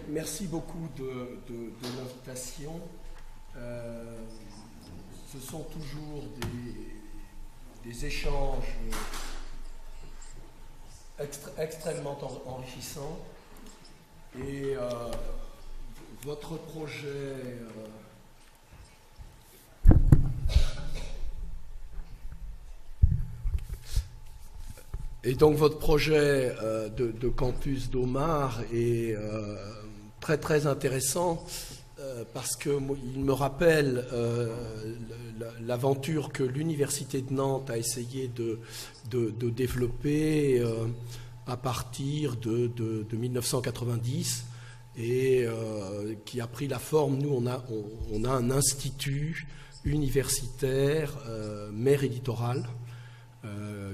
Merci beaucoup de l'invitation. Ce sont toujours des échanges extrêmement enrichissants. Et votre projet de campus d'Omar est très très intéressant parce qu'il me rappelle l'aventure que l'Université de Nantes a essayé de développer à partir de 1990 et qui a pris la forme. Nous, on a un institut universitaire, mer et littoral,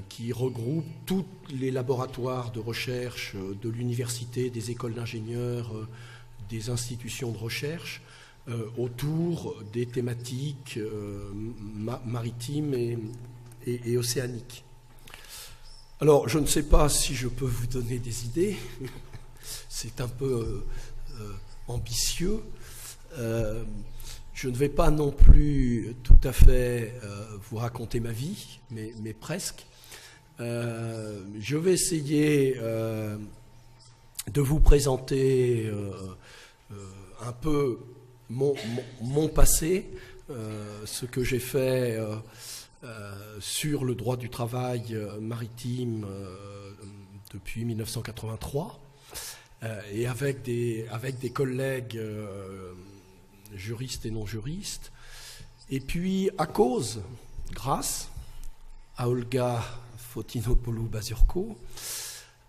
qui regroupe tous les laboratoires de recherche de l'université, des écoles d'ingénieurs, des institutions de recherche, autour des thématiques maritimes et océaniques. Alors, je ne sais pas si je peux vous donner des idées, c'est un peu ambitieux. Je ne vais pas non plus tout à fait vous raconter ma vie, mais presque. Je vais essayer de vous présenter un peu mon passé, ce que j'ai fait sur le droit du travail maritime depuis 1983, et avec des collègues juristes et non juristes. Et puis, grâce à Olga Fotinopoulou-Bazurko,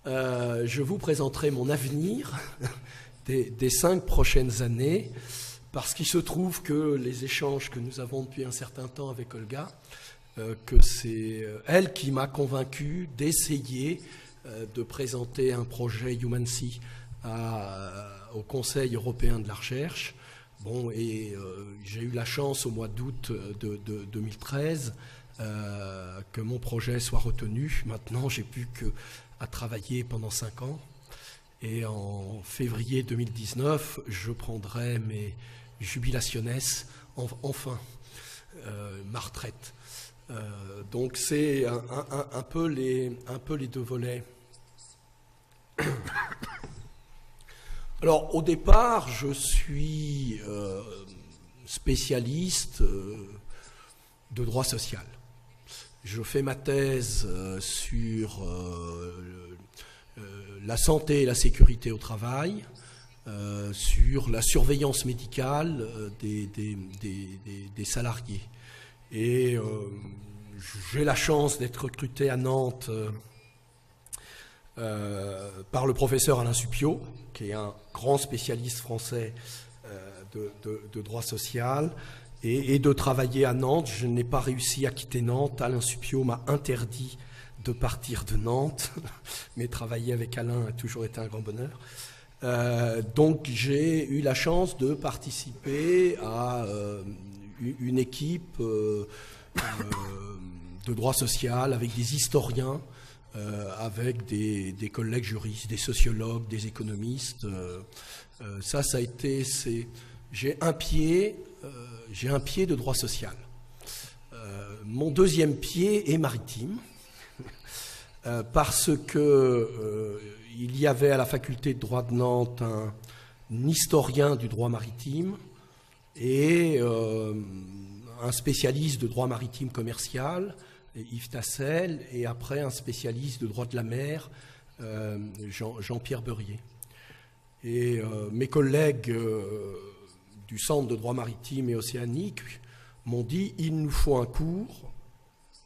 je vous présenterai mon avenir des 5 prochaines années, parce qu'il se trouve que les échanges que nous avons depuis un certain temps avec Olga, que c'est elle qui m'a convaincu d'essayer de présenter un projet Humancy au Conseil européen de la recherche. Bon, et j'ai eu la chance au mois d'août de 2013 que mon projet soit retenu. Maintenant, j'ai plus qu'à travailler pendant 5 ans. Et en février 2019, je prendrai mes jubilationes, enfin, ma retraite. Donc c'est un peu les 2 volets. Alors, au départ, je suis spécialiste de droit social. Je fais ma thèse sur la santé et la sécurité au travail, sur la surveillance médicale des salariés. Et j'ai la chance d'être recruté à Nantes par le professeur Alain Supiot, qui est un grand spécialiste français de droit social, et de travailler à Nantes. Je n'ai pas réussi à quitter Nantes. Alain Supiot m'a interdit de partir de Nantes, mais travailler avec Alain a toujours été un grand bonheur. Donc j'ai eu la chance de participer à une équipe de droit social avec des historiens, avec des collègues juristes, des sociologues, des économistes. Ça a été... J'ai un pied de droit social. Mon deuxième pied est maritime, parce que il y avait à la faculté de droit de Nantes un historien du droit maritime et un spécialiste de droit maritime commercial, Yves Tassel, et après un spécialiste de droit de la mer, Jean-Pierre Beurier. Et mes collègues du Centre de droit maritime et océanique m'ont dit « il nous faut un cours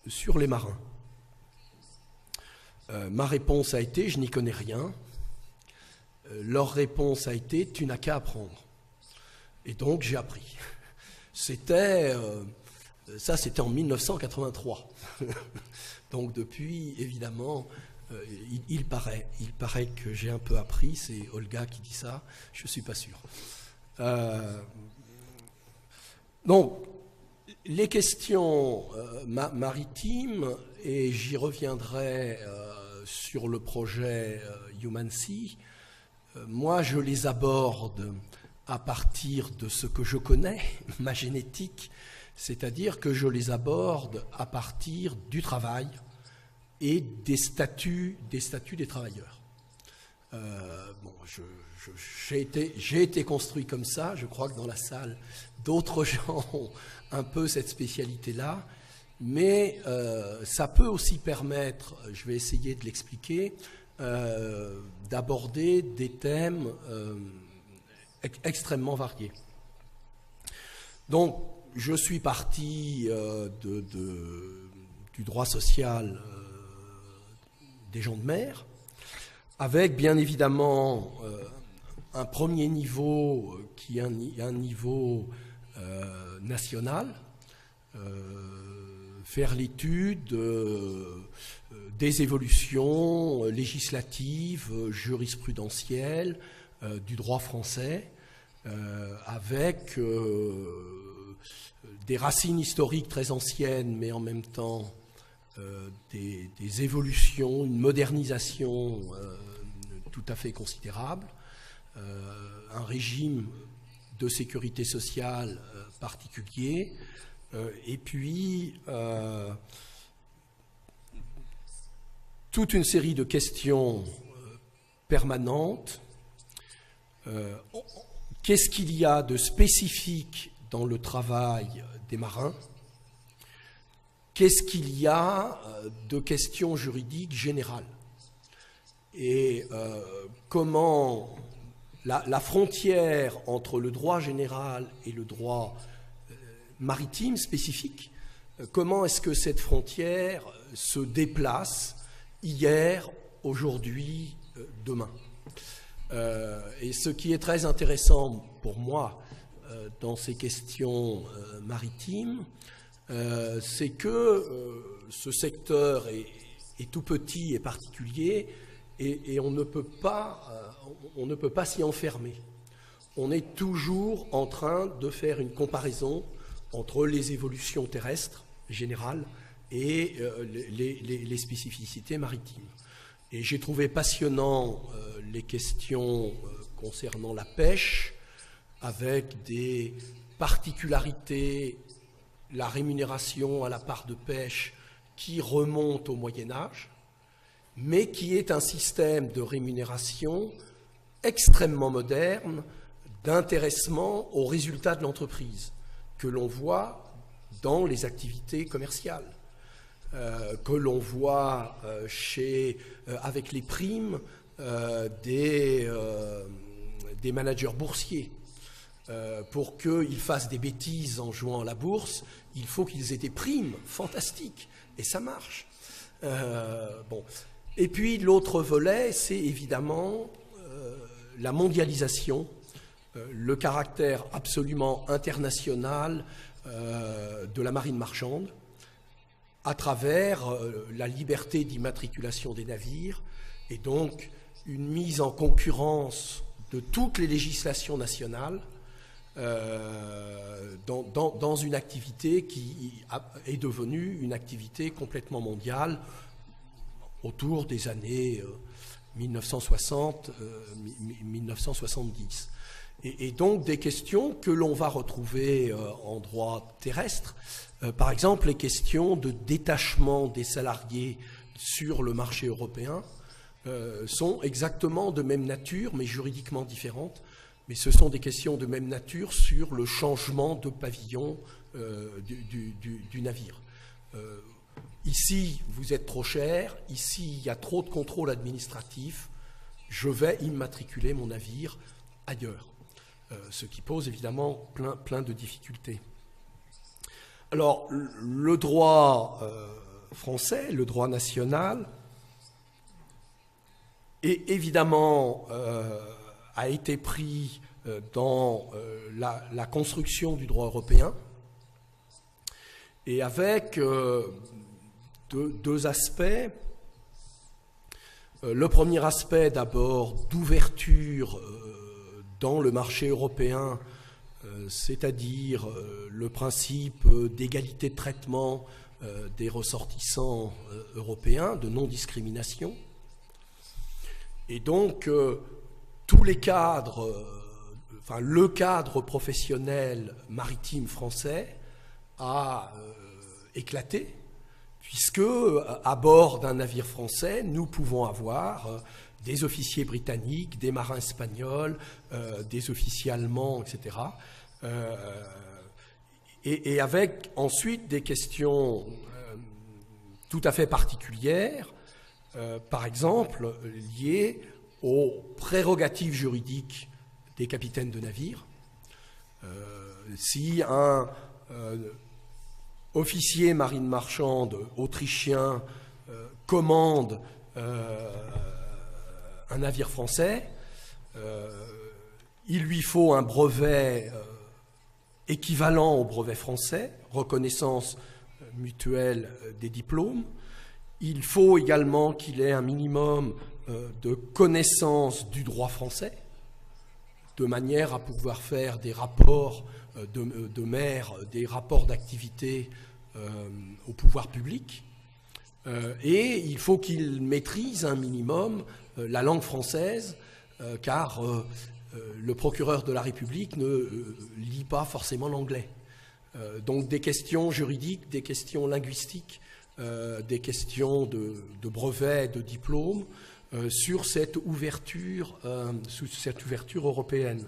sur les marins ». Ma réponse a été « je n'y connais rien ». Leur réponse a été « tu n'as qu'à apprendre ». Et donc j'ai appris. C'était en 1983. Donc depuis, évidemment, il paraît que j'ai un peu appris. C'est Olga qui dit ça, je ne suis pas sûr. Donc, les questions maritimes, et j'y reviendrai sur le projet Humancy, moi, je les aborde à partir de ce que je connais, ma génétique, c'est-à-dire que je les aborde à partir du travail et des statuts des travailleurs. Bon, j'ai été construit comme ça. Je crois que dans la salle, d'autres gens ont un peu cette spécialité-là. Mais ça peut aussi permettre, je vais essayer de l'expliquer, d'aborder des thèmes extrêmement variés. Donc, je suis parti du droit social des gens de mer, avec bien évidemment un premier niveau qui est un niveau national, faire l'étude des évolutions législatives, jurisprudentielles du droit français, avec des racines historiques très anciennes, mais en même temps des évolutions, une modernisation tout à fait considérable, un régime de sécurité sociale particulier, et puis toute une série de questions permanentes. Qu'est-ce qu'il y a de spécifique dans le travail des marins? Qu'est-ce qu'il y a de questions juridiques générales? Et comment la frontière entre le droit général et le droit maritime spécifique, comment est-ce que cette frontière se déplace hier, aujourd'hui, demain? Et ce qui est très intéressant pour moi dans ces questions maritimes, c'est que ce secteur est tout petit et particulier, et on ne peut pas s'y enfermer. On est toujours en train de faire une comparaison entre les évolutions terrestres générales et les spécificités maritimes. Et j'ai trouvé passionnant les questions concernant la pêche, avec des particularités, la rémunération à la part de pêche qui remonte au Moyen-Âge, mais qui est un système de rémunération extrêmement moderne, d'intéressement aux résultats de l'entreprise, que l'on voit dans les activités commerciales, que l'on voit avec les primes des managers boursiers. Pour qu'ils fassent des bêtises en jouant à la bourse, il faut qu'ils aient des primes fantastiques, et ça marche. Bon. Et puis l'autre volet, c'est évidemment la mondialisation, le caractère absolument international de la marine marchande, à travers la liberté d'immatriculation des navires, et donc une mise en concurrence de toutes les législations nationales dans une activité qui est devenue une activité complètement mondiale autour des années 1960-1970. Et donc des questions que l'on va retrouver en droit terrestre, par exemple les questions de détachement des salariés sur le marché européen, sont exactement de même nature, mais juridiquement différentes. Mais ce sont des questions de même nature sur le changement de pavillon du navire. Ici, vous êtes trop cher, ici, il y a trop de contrôle administratif, je vais immatriculer mon navire ailleurs. Ce qui pose évidemment plein de difficultés. Alors, le droit français, le droit national, évidemment, a été pris dans la construction du droit européen, et avec deux aspects. Le premier aspect, d'abord, d'ouverture dans le marché européen, c'est-à-dire le principe d'égalité de traitement des ressortissants européens, de non-discrimination. Et donc, tous les cadres, enfin le cadre professionnel maritime français a éclaté, puisque à bord d'un navire français, nous pouvons avoir des officiers britanniques, des marins espagnols, des officiers allemands, etc. Et avec ensuite des questions tout à fait particulières, par exemple liées aux prérogatives juridiques des capitaines de navires. Si un officier marine marchande autrichien commande un navire français, il lui faut un brevet équivalent au brevet français, reconnaissance mutuelle des diplômes. Il faut également qu'il ait un minimum de connaissance du droit français, de manière à pouvoir faire des rapports de mer, des rapports d'activité au pouvoir public. Et il faut qu'il maîtrise un minimum la langue française, car le procureur de la République ne lit pas forcément l'anglais. Donc des questions juridiques, des questions linguistiques, des questions de brevets, de diplômes, sur cette ouverture européenne.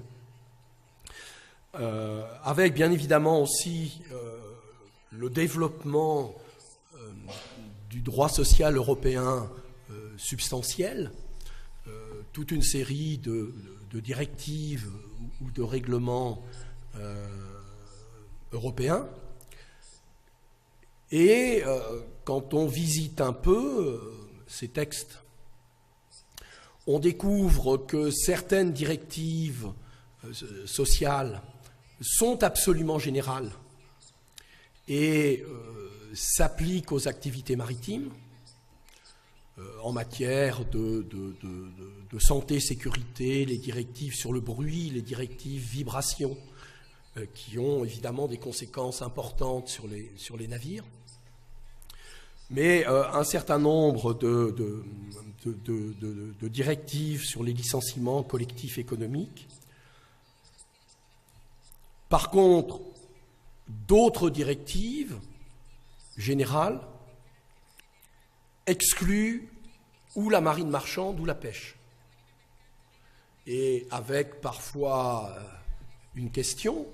Avec bien évidemment aussi le développement du droit social européen substantiel, toute une série de directives ou de règlements européens. Et quand on visite un peu ces textes, on découvre que certaines directives sociales sont absolument générales et s'appliquent aux activités maritimes en matière de santé, sécurité, les directives sur le bruit, les directives vibrations, qui ont évidemment des conséquences importantes sur les navires. Mais un certain nombre de directives sur les licenciements collectifs économiques. Par contre, d'autres directives générales excluent ou la marine marchande ou la pêche. Et avec parfois une question,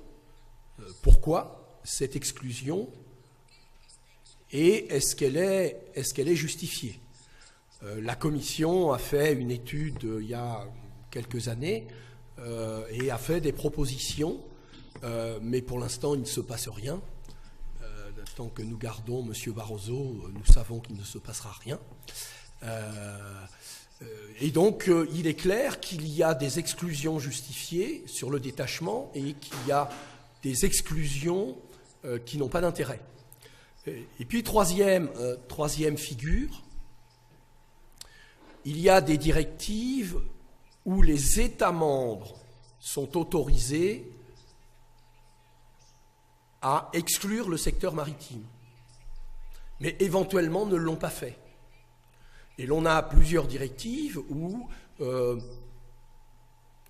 pourquoi cette exclusion et est-ce qu'elle est justifiée? La Commission a fait une étude il y a quelques années et a fait des propositions, mais pour l'instant il ne se passe rien. Tant que nous gardons M. Barroso, nous savons qu'il ne se passera rien. Et donc il est clair qu'il y a des exclusions justifiées sur le détachement et qu'il y a des exclusions qui n'ont pas d'intérêt. Et puis troisième figure, il y a des directives où les États membres sont autorisés à exclure le secteur maritime, mais éventuellement ne l'ont pas fait. Et l'on a plusieurs directives où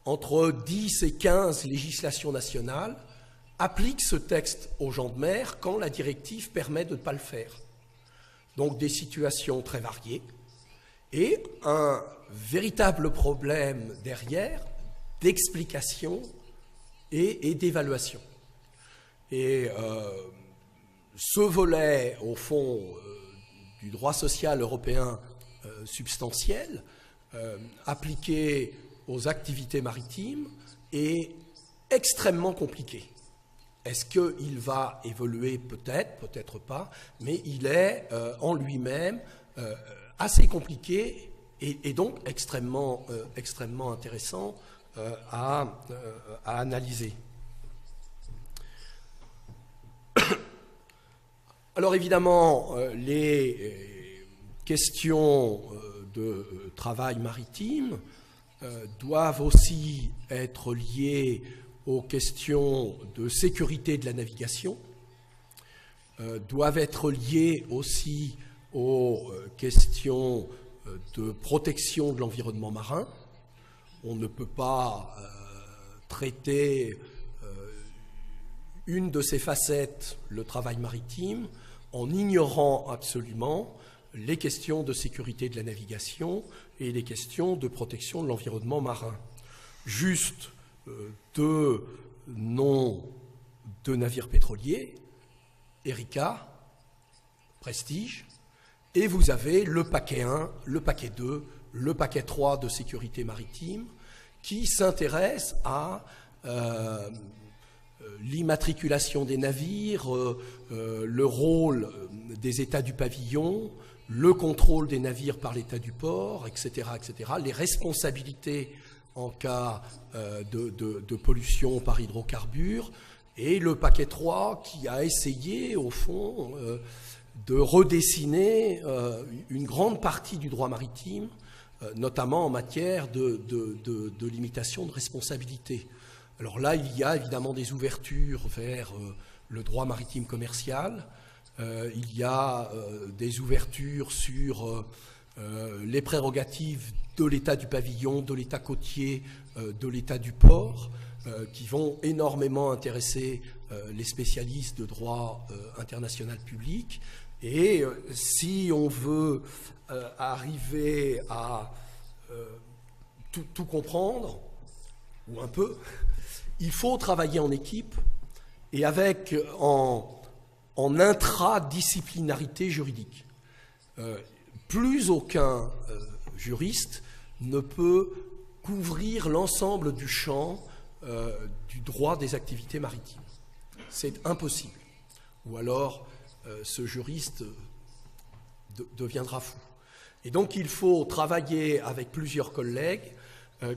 entre 10 et 15 législations nationales appliquent ce texte aux gens de mer quand la directive permet de ne pas le faire. Donc des situations très variées et un véritable problème derrière d'explication et d'évaluation. Et ce volet, au fond, du droit social européen substantiel, appliqué aux activités maritimes, est extrêmement compliqué. Est-ce qu'il va évoluer? Peut-être, peut-être pas, mais il est en lui-même assez compliqué et donc extrêmement intéressant à analyser. Alors évidemment, les questions de travail maritime doivent aussi être liées aux questions de sécurité de la navigation, doivent être liées aussi aux questions de protection de l'environnement marin, on ne peut pas traiter une de ces facettes, le travail maritime, en ignorant absolument les questions de sécurité de la navigation et les questions de protection de l'environnement marin. Juste deux noms de navires pétroliers, Erika, Prestige, et vous avez le paquet 1, le paquet 2, le paquet 3 de sécurité maritime qui s'intéresse à l'immatriculation des navires, le rôle des États du pavillon, le contrôle des navires par l'État du port, etc., etc., les responsabilités en cas de pollution par hydrocarbures, et le paquet 3 qui a essayé, au fond, de redessiner une grande partie du droit maritime, notamment en matière de limitation de responsabilité. Alors là, il y a évidemment des ouvertures vers le droit maritime commercial, il y a des ouvertures sur les prérogatives de l'État du pavillon, de l'État côtier, de l'État du port, qui vont énormément intéresser les spécialistes de droit international public. Et si on veut arriver à tout comprendre, ou un peu, il faut travailler en équipe et avec en intradisciplinarité juridique. Plus aucun juriste ne peut couvrir l'ensemble du champ du droit des activités maritimes. C'est impossible. Ou alors, ce juriste deviendra fou. Et donc, il faut travailler avec plusieurs collègues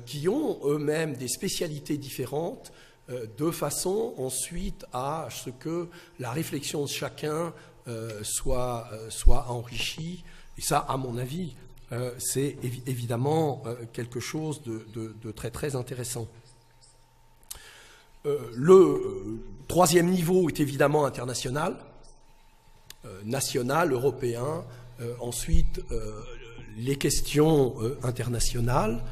qui ont eux-mêmes des spécialités différentes, de façon ensuite à ce que la réflexion de chacun soit enrichie. Et ça, à mon avis, c'est évidemment quelque chose de très très intéressant. Le troisième niveau est évidemment international, national, européen, ensuite les questions internationales,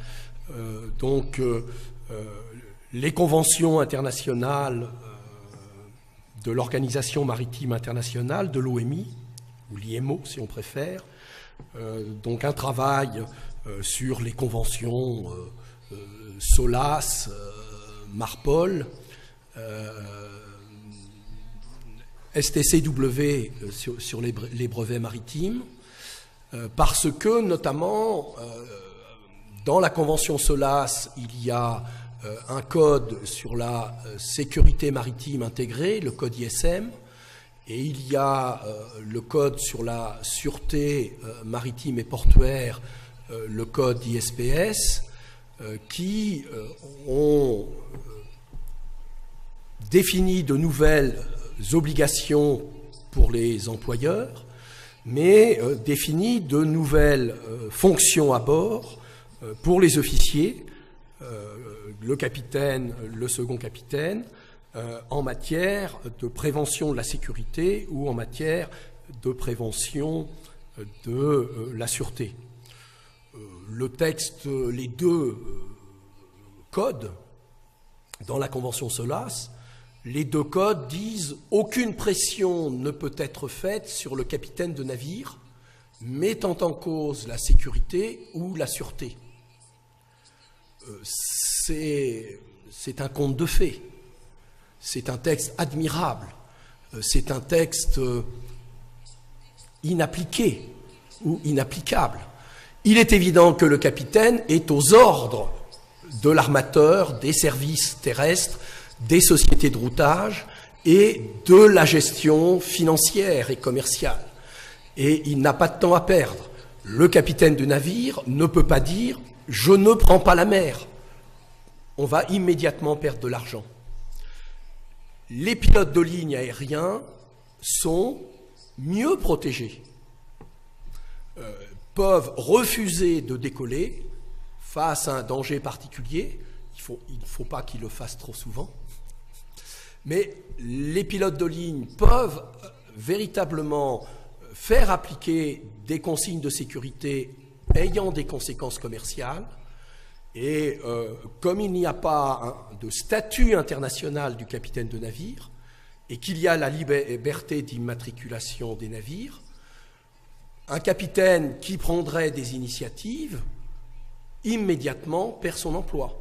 donc les conventions internationales de l'Organisation maritime internationale, de l'OMI, ou l'IMO si on préfère, donc un travail sur les conventions SOLAS, MARPOL, STCW sur les brevets maritimes, parce que notamment dans la convention SOLAS, il y a un code sur la sécurité maritime intégrée, le code ISM, et il y a le code sur la sûreté maritime et portuaire, le code ISPS, qui ont défini de nouvelles obligations pour les employeurs, mais défini de nouvelles fonctions à bord pour les officiers, le capitaine, le second capitaine, en matière de prévention de la sécurité ou en matière de prévention de la sûreté. Le texte, les deux codes dans la convention SOLAS, les deux codes disent « Aucune pression ne peut être faite sur le capitaine de navire mettant en cause la sécurité ou la sûreté ». C'est un conte de fées. C'est un texte admirable. C'est un texte inappliqué ou inapplicable. Il est évident que le capitaine est aux ordres de l'armateur, des services terrestres, des sociétés de routage et de la gestion financière et commerciale. Et il n'a pas de temps à perdre. Le capitaine du navire ne peut pas dire « je ne prends pas la mer ». On va immédiatement perdre de l'argent. Les pilotes de ligne aériens sont mieux protégés, peuvent refuser de décoller face à un danger particulier. Il ne faut pas qu'ils le fassent trop souvent. Mais les pilotes de ligne peuvent véritablement faire appliquer des consignes de sécurité ayant des conséquences commerciales Et comme il n'y a pas de statut international du capitaine de navire, et qu'il y a la liberté d'immatriculation des navires, un capitaine qui prendrait des initiatives, immédiatement perd son emploi.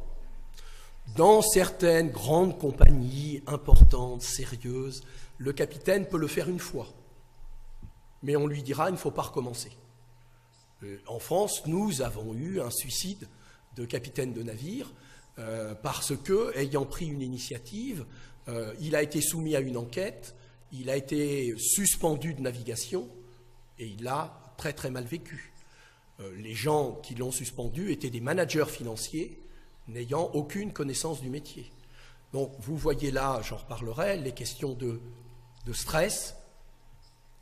Dans certaines grandes compagnies importantes, sérieuses, le capitaine peut le faire une fois, mais on lui dira il ne faut pas recommencer. En France, nous avons eu un suicide de capitaine de navire parce que, ayant pris une initiative, il a été soumis à une enquête, il a été suspendu de navigation et il l'a très très mal vécu. Les gens qui l'ont suspendu étaient des managers financiers n'ayant aucune connaissance du métier. Donc vous voyez là, j'en reparlerai, les questions de stress,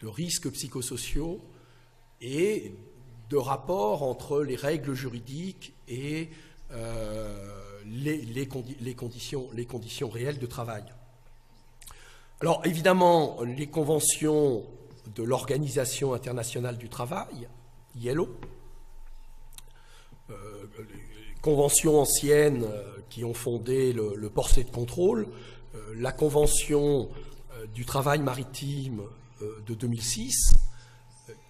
de risques psychosociaux et de rapport entre les règles juridiques et les conditions réelles de travail. Alors évidemment, les conventions de l'Organisation internationale du travail, ILO, conventions anciennes qui ont fondé le corset de contrôle, la convention du travail maritime de 2006,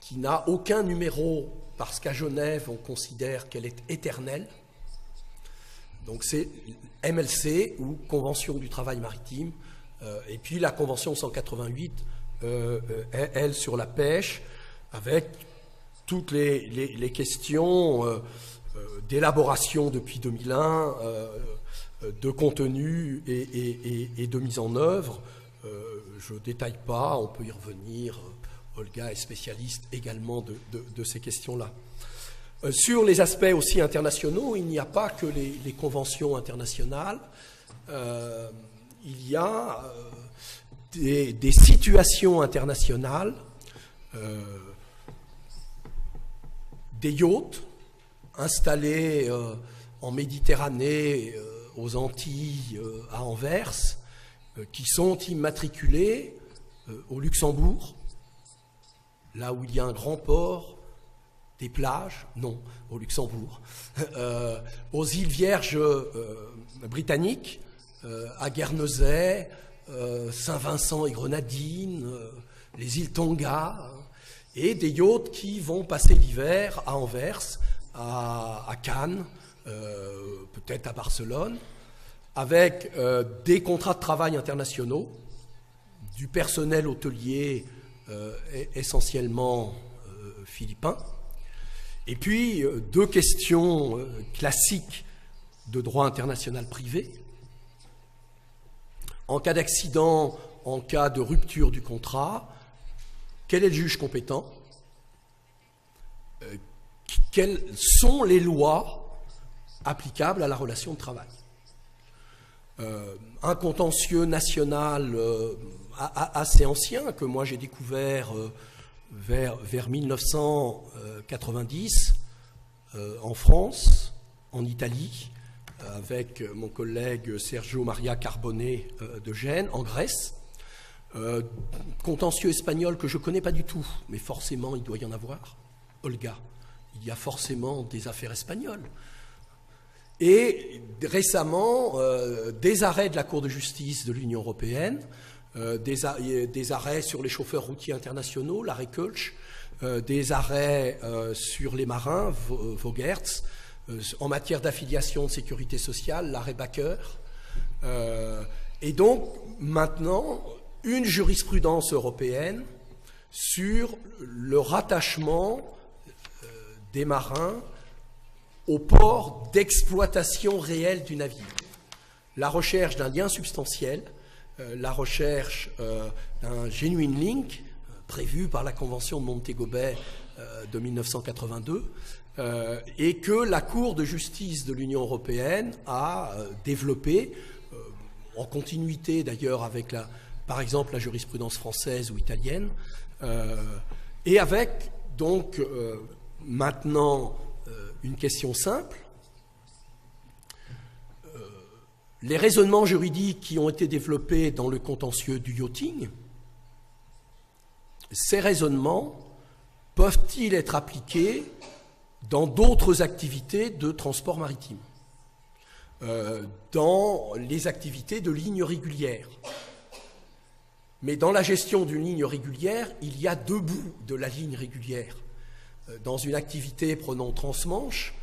qui n'a aucun numéro parce qu'à Genève, on considère qu'elle est éternelle. Donc c'est MLC ou Convention du travail maritime, et puis la Convention 188, elle sur la pêche, avec toutes les questions d'élaboration depuis 2001, de contenu et de mise en œuvre. Je ne détaille pas, on peut y revenir. Olga est spécialiste également de ces questions-là. Sur les aspects aussi internationaux, il n'y a pas que les conventions internationales. Il y a des situations internationales, des yachts installés en Méditerranée, aux Antilles, à Anvers, qui sont immatriculés au Luxembourg, là où il y a un grand port, des plages, non, au Luxembourg, aux îles Vierges britanniques, à Guernesey, Saint-Vincent et Grenadines, les îles Tonga, et des yachts qui vont passer l'hiver à Anvers, à Cannes, peut-être à Barcelone, avec des contrats de travail internationaux, du personnel hôtelier essentiellement philippin, et puis deux questions classiques de droit international privé. En cas d'accident, en cas de rupture du contrat, quel est le juge compétent? Quelles sont les lois applicables à la relation de travail? Un contentieux national assez ancien que moi j'ai découvert vers 1990 en France, en Italie, avec mon collègue Sergio Maria Carbone de Gênes, en Grèce. Contentieux espagnol que je ne connais pas du tout, mais forcément il doit y en avoir. Olga, il y a forcément des affaires espagnoles. Et récemment, des arrêts de la Cour de justice de l'Union européenne, des arrêts sur les chauffeurs routiers internationaux, l'arrêt Kölsch, des arrêts sur les marins, Vogertz, en matière d'affiliation de sécurité sociale, l'arrêt Baker. Et donc, maintenant, une jurisprudence européenne sur le rattachement des marins au port d'exploitation réelle du navire. La recherche d'un lien substantiel, la recherche d'un genuine link, prévu par la Convention de Montego Bay de 1982, et que la Cour de justice de l'Union européenne a développé, en continuité d'ailleurs avec, par exemple, la jurisprudence française ou italienne, et avec donc maintenant une question simple. Les raisonnements juridiques qui ont été développés dans le contentieux du yachting, ces raisonnements peuvent-ils être appliqués dans d'autres activités de transport maritime? dans les activités de ligne régulière. Mais dans la gestion d'une ligne régulière, il y a deux bouts de la ligne régulière. Dans une activité, prenons Transmanche,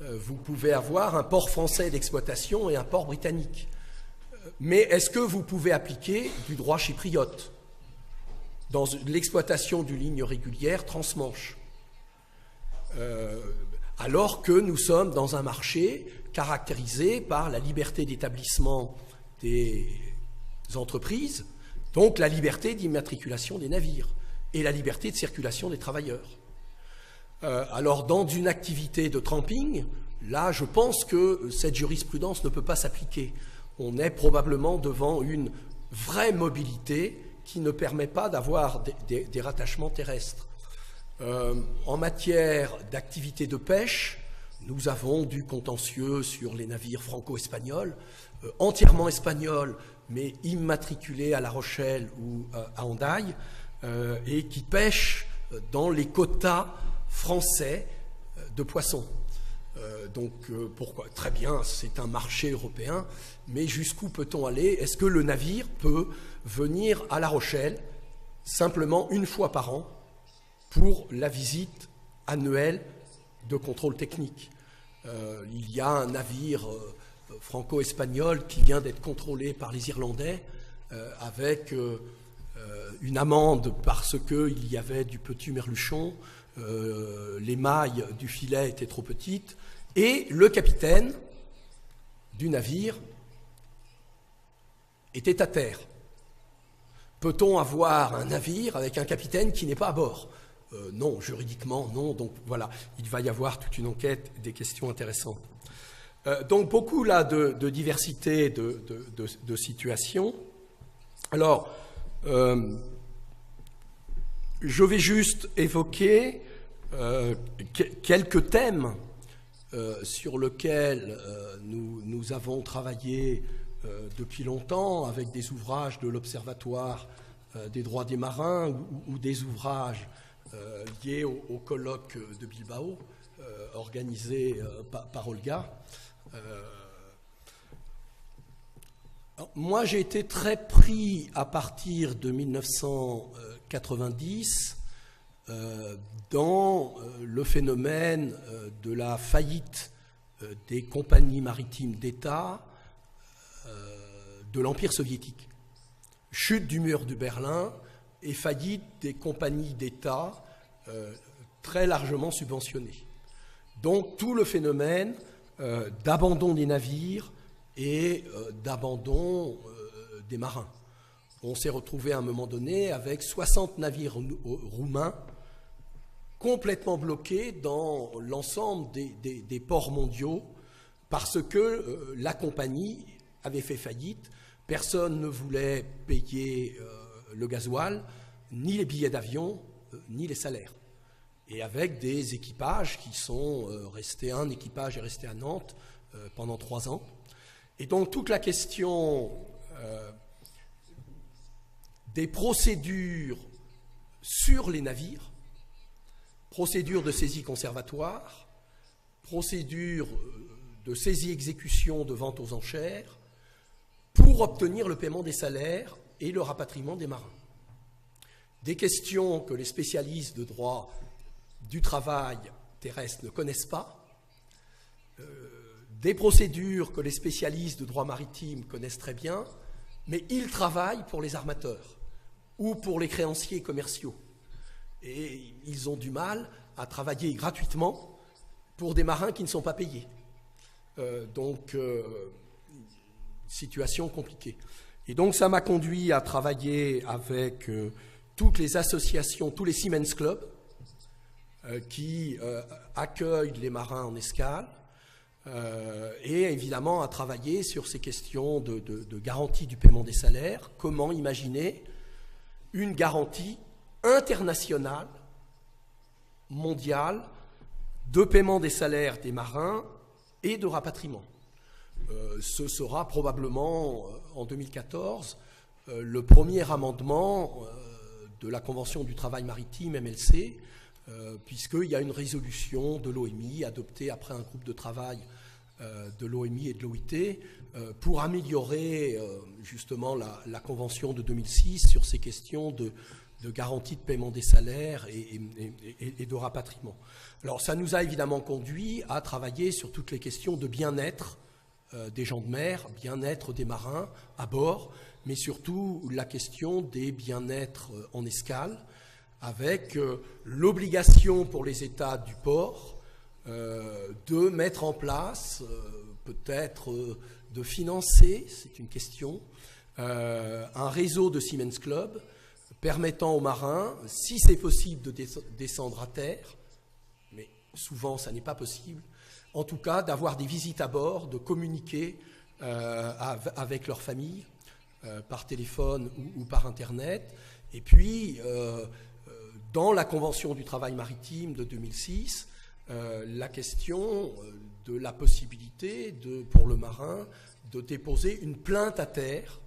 vous pouvez avoir un port français d'exploitation et un port britannique. Mais est-ce que vous pouvez appliquer du droit chypriote dans l'exploitation d'une ligne régulière transmanche, alors que nous sommes dans un marché caractérisé par la liberté d'établissement des entreprises, donc la liberté d'immatriculation des navires et la liberté de circulation des travailleurs. Alors dans une activité de tramping, là je pense que cette jurisprudence ne peut pas s'appliquer. On est probablement devant une vraie mobilité qui ne permet pas d'avoir des rattachements terrestres. En matière d'activité de pêche, nous avons du contentieux sur les navires franco-espagnols, entièrement espagnols, mais immatriculés à La Rochelle ou à Hendaye, et qui pêchent dans les quotas français de poissons. Pourquoi ? Très bien, c'est un marché européen, mais jusqu'où peut-on aller ? Est-ce que le navire peut venir à La Rochelle simplement une fois par an pour la visite annuelle de contrôle technique ? Il y a un navire franco-espagnol qui vient d'être contrôlé par les Irlandais avec une amende parce qu'il y avait du petit merluchon, les mailles du filet étaient trop petites, et le capitaine du navire était à terre. Peut-on avoir un navire avec un capitaine qui n'est pas à bord ? Non, juridiquement, non. Donc voilà, il va y avoir toute une enquête, des questions intéressantes. Donc beaucoup là de diversité de situations. Alors, je vais juste évoquer quelques thèmes sur lesquels nous avons travaillé depuis longtemps avec des ouvrages de l'Observatoire des droits des marins ou des ouvrages liés au colloque de Bilbao organisé par Olga. Moi, j'ai été très pris à partir de 1990 dans le phénomène de la faillite des compagnies maritimes d'État de l'Empire soviétique. Chute du mur de Berlin et faillite des compagnies d'État très largement subventionnées. Donc tout le phénomène d'abandon des navires et d'abandon des marins. On s'est retrouvé à un moment donné avec 60 navires roumains complètement bloqués dans l'ensemble des ports mondiaux parce que la compagnie avait fait faillite. Personne ne voulait payer le gasoil, ni les billets d'avion, ni les salaires. Et avec des équipages qui sont restés, un équipage est resté à Nantes pendant 3 ans. Et donc toute la question des procédures sur les navires, procédures de saisie conservatoire, procédures de saisie-exécution de vente aux enchères, pour obtenir le paiement des salaires et le rapatriement des marins. Des questions que les spécialistes de droit du travail terrestre ne connaissent pas, des procédures que les spécialistes de droit maritime connaissent très bien, mais ils travaillent pour les armateurs ou pour les créanciers commerciaux. Et ils ont du mal à travailler gratuitement pour des marins qui ne sont pas payés. Situation compliquée. Et donc ça m'a conduit à travailler avec toutes les associations, tous les Seamen's Club qui accueillent les marins en escale, et évidemment à travailler sur ces questions de garantie du paiement des salaires. Comment imaginer une garantie internationale, mondiale, de paiement des salaires des marins et de rapatriement. Ce sera probablement en 2014 le premier amendement de la Convention du travail maritime puisqu'il y a une résolution de l'OMI adoptée après un groupe de travail de l'OMI et de l'OIT pour améliorer justement la Convention de 2006 sur ces questions de garantie de paiement des salaires et de rapatriement. Alors ça nous a évidemment conduit à travailler sur toutes les questions de bien-être des gens de mer, bien-être des marins à bord, mais surtout la question des bien-être en escale, avec l'obligation pour les États du port de mettre en place, peut-être de financer, c'est une question, un réseau de Seamen's Club permettant aux marins, si c'est possible, de descendre à terre, mais souvent ça n'est pas possible, en tout cas d'avoir des visites à bord, de communiquer avec leur famille, par téléphone ou par Internet. Et puis, dans la Convention du travail maritime de 2006, la question de la possibilité pour le marin de déposer une plainte à terre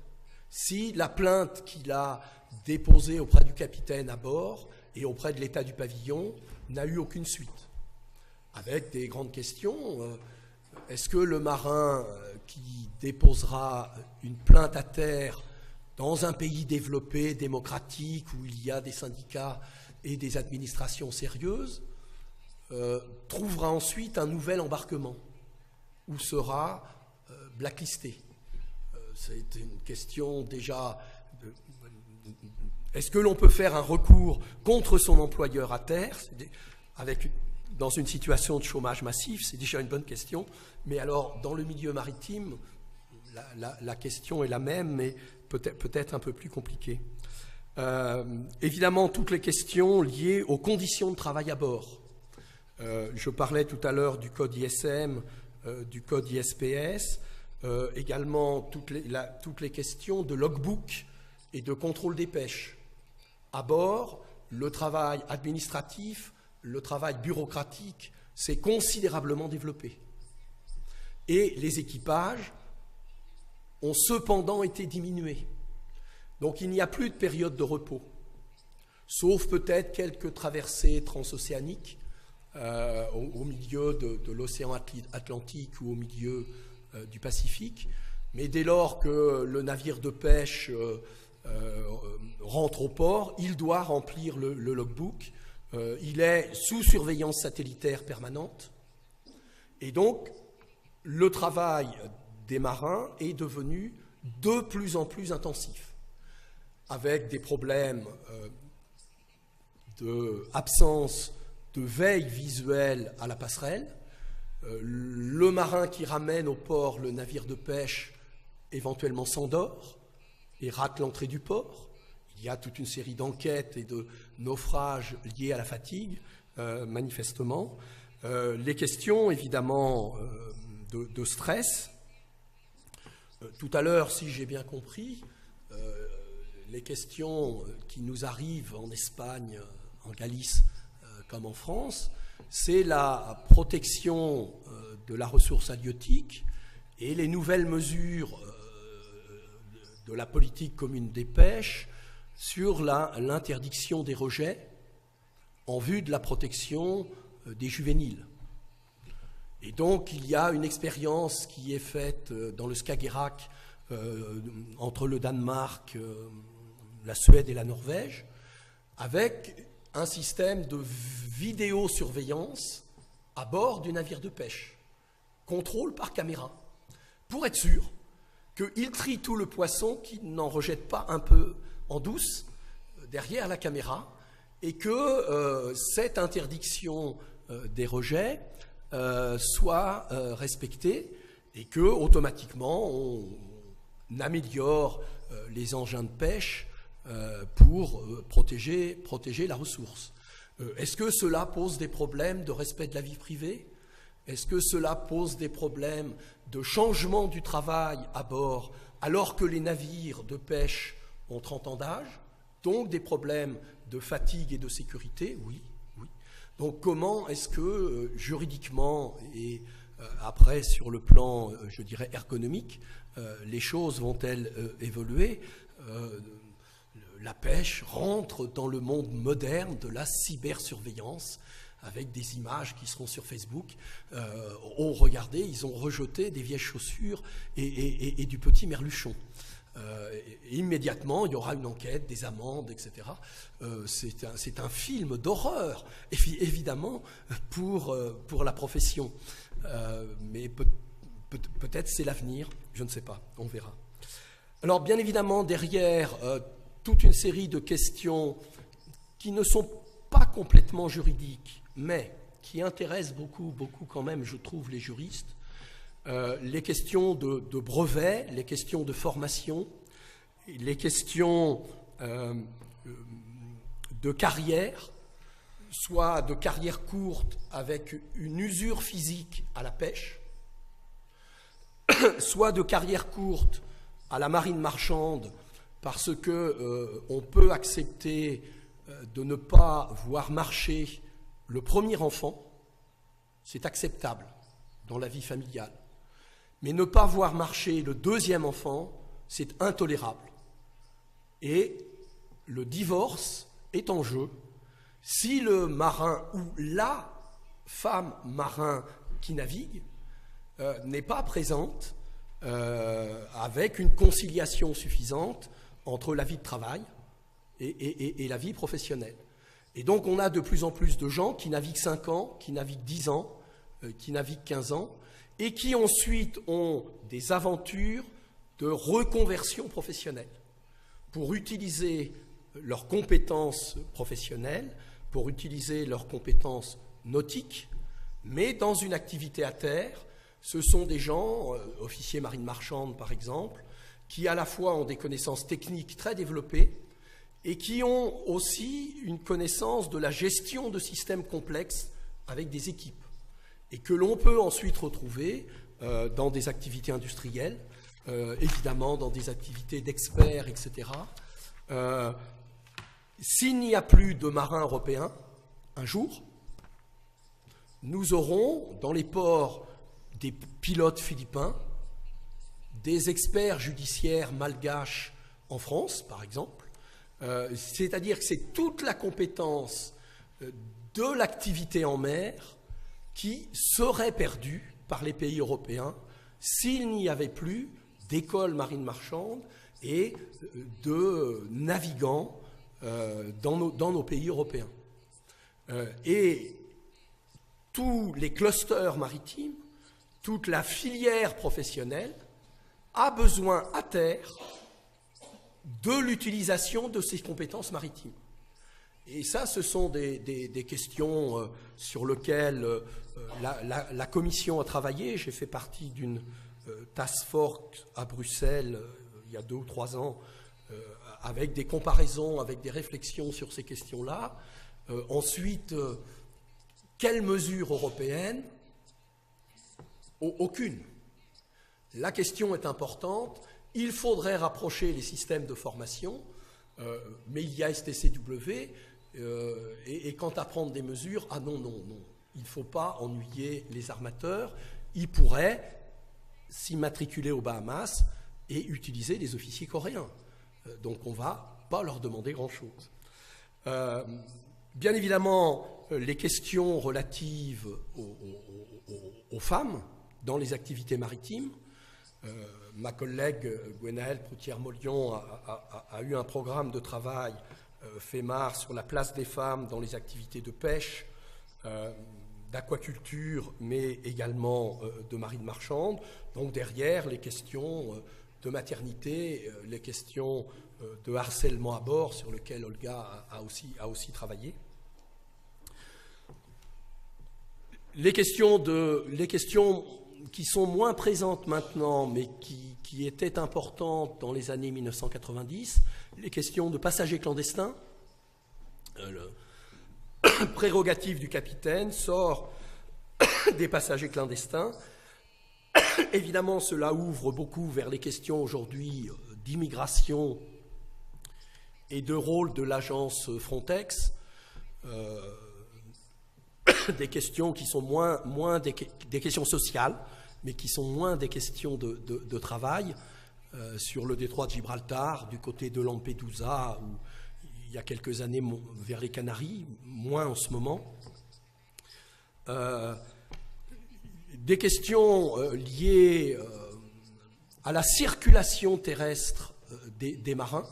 si la plainte qu'il a déposée auprès du capitaine à bord et auprès de l'état du pavillon n'a eu aucune suite. Avec des grandes questions, est-ce que le marin qui déposera une plainte à terre dans un pays développé, démocratique, où il y a des syndicats et des administrations sérieuses, trouvera ensuite un nouvel embarquement ou sera blacklisté? C'est une question déjà... Est-ce que l'on peut faire un recours contre son employeur à terre dans une situation de chômage massif? C'est déjà une bonne question. Mais alors, dans le milieu maritime, la question est la même, mais peut-être un peu plus compliquée. Évidemment, toutes les questions liées aux conditions de travail à bord. Je parlais tout à l'heure du code ISM, du code ISPS, également toutes les questions de logbook et de contrôle des pêches. À bord, le travail administratif, le travail bureaucratique s'est considérablement développé. Et les équipages ont cependant été diminués. Donc il n'y a plus de période de repos, sauf peut-être quelques traversées transocéaniques au milieu de l'océan Atlantique ou au milieu du Pacifique. Mais dès lors que le navire de pêche rentre au port, il doit remplir le logbook. Il est sous surveillance satellitaire permanente. Et donc, le travail des marins est devenu de plus en plus intensif, avec des problèmes d'absence de veille visuelle à la passerelle. Le marin qui ramène au port le navire de pêche éventuellement s'endort et rate l'entrée du port. Il y a toute une série d'enquêtes et de naufrages liés à la fatigue, manifestement. Les questions, évidemment, de stress. Tout à l'heure, si j'ai bien compris, les questions qui nous arrivent en Espagne, en Galice, comme en France, c'est la protection de la ressource halieutique et les nouvelles mesures de la politique commune des pêches sur l'interdiction des rejets en vue de la protection des juvéniles. Et donc, il y a une expérience qui est faite dans le Skagerrak entre le Danemark, la Suède et la Norvège, avec un système de vidéosurveillance à bord du navire de pêche, contrôle par caméra, pour être sûr qu'il trie tout le poisson, qu'il n'en rejette pas un peu en douce derrière la caméra, et que cette interdiction des rejets soit respectée, et que automatiquement on améliore les engins de pêche pour protéger la ressource. Est-ce que cela pose des problèmes de respect de la vie privée? Est-ce que cela pose des problèmes de changement du travail à bord alors que les navires de pêche ont 30 ans d'âge? Donc des problèmes de fatigue et de sécurité? Oui. Donc comment est-ce que juridiquement et après sur le plan, je dirais, ergonomique, les choses vont-elles évoluer? La pêche rentre dans le monde moderne de la cybersurveillance avec des images qui seront sur Facebook. Oh, regardez, ils ont rejeté des vieilles chaussures et du petit merluchon. Et immédiatement, il y aura une enquête, des amendes, etc. C'est un film d'horreur, évidemment, pour la profession. Mais peut-être c'est l'avenir, je ne sais pas, on verra. Alors, bien évidemment, derrière toute une série de questions qui ne sont pas complètement juridiques, mais qui intéressent beaucoup quand même, je trouve, les juristes, les questions de brevets, les questions de formation, les questions de carrière, soit de carrière courte avec une usure physique à la pêche, soit de carrière courte à la marine marchande, parce que on peut accepter de ne pas voir marcher le premier enfant, c'est acceptable dans la vie familiale. Mais ne pas voir marcher le deuxième enfant, c'est intolérable. Et le divorce est en jeu si le marin ou la femme marin qui navigue n'est pas présente avec une conciliation suffisante entre la vie de travail et la vie professionnelle. Et donc on a de plus en plus de gens qui naviguent 5 ans, qui naviguent 10 ans, qui naviguent 15 ans, et qui ensuite ont des aventures de reconversion professionnelle pour utiliser leurs compétences professionnelles, pour utiliser leurs compétences nautiques, mais dans une activité à terre. Ce sont des gens, officiers marine marchande par exemple, qui à la fois ont des connaissances techniques très développées et qui ont aussi une connaissance de la gestion de systèmes complexes avec des équipes, et que l'on peut ensuite retrouver dans des activités industrielles, évidemment dans des activités d'experts, etc. S'il n'y a plus de marins européens, un jour, nous aurons dans les ports des pilotes philippins, des experts judiciaires malgaches en France, par exemple. C'est-à-dire que c'est toute la compétence de l'activité en mer qui serait perdue par les pays européens s'il n'y avait plus d'écoles marines marchandes et de navigants dans nos pays européens. Et tous les clusters maritimes, toute la filière professionnelle a besoin à terre de l'utilisation de ces compétences maritimes. Et ça, ce sont des questions sur lesquelles la Commission a travaillé. J'ai fait partie d'une task force à Bruxelles il y a 2 ou 3 ans, avec des comparaisons, avec des réflexions sur ces questions-là. Ensuite, quelles mesures européennes? Aucune. La question est importante. Il faudrait rapprocher les systèmes de formation, mais il y a STCW, et quant à prendre des mesures, ah non, il ne faut pas ennuyer les armateurs. Ils pourraient s'immatriculer aux Bahamas et utiliser des officiers coréens. Donc on ne va pas leur demander grand-chose. Bien évidemment, les questions relatives aux femmes dans les activités maritimes. Ma collègue Gwenaëlle Proutière-Mollion a eu un programme de travail FEMAR sur la place des femmes dans les activités de pêche, d'aquaculture, mais également de marine marchande. Donc derrière, les questions de maternité, les questions de harcèlement à bord, sur lesquelles Olga a aussi travaillé. Les questions qui sont moins présentes maintenant, mais qui étaient importantes dans les années 1990, les questions de passagers clandestins. Le prérogative du capitaine sort des passagers clandestins. Évidemment, cela ouvre beaucoup vers les questions aujourd'hui d'immigration et de rôle de l'agence Frontex. Des questions qui sont moins des questions sociales, mais qui sont moins des questions de travail, sur le détroit de Gibraltar, du côté de Lampedusa, ou il y a quelques années vers les Canaries, moins en ce moment. des questions liées à la circulation terrestre des marins.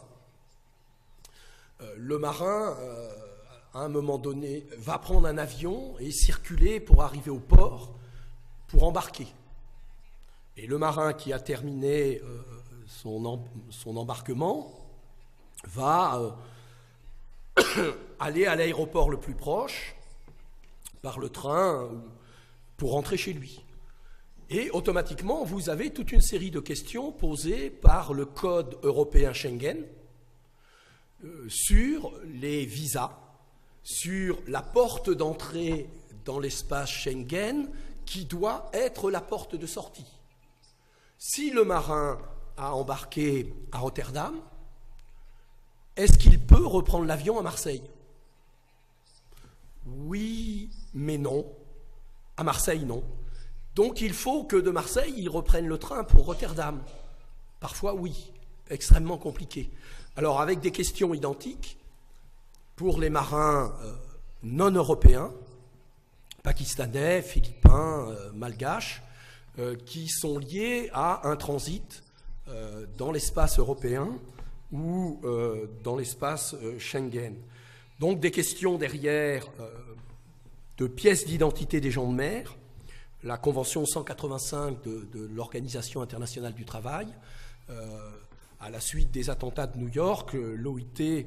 Le marin, à un moment donné, va prendre un avion et circuler pour arriver au port, pour embarquer. Et le marin qui a terminé son embarquement va aller à l'aéroport le plus proche, par le train, pour rentrer chez lui. Et automatiquement, vous avez toute une série de questions posées par le Code européen Schengen sur les visas, sur la porte d'entrée dans l'espace Schengen qui doit être la porte de sortie. Si le marin a embarqué à Rotterdam, est-ce qu'il peut reprendre l'avion à Marseille? Oui, mais non. À Marseille, non. Donc il faut que de Marseille, il reprenne le train pour Rotterdam. Parfois, oui, extrêmement compliqué. Alors, avec des questions identiques, pour les marins non européens, pakistanais, philippins, malgaches, qui sont liés à un transit dans l'espace européen ou dans l'espace Schengen. Donc des questions derrière de pièces d'identité des gens de mer, la Convention 185 de l'Organisation internationale du travail. À la suite des attentats de New York, l'OIT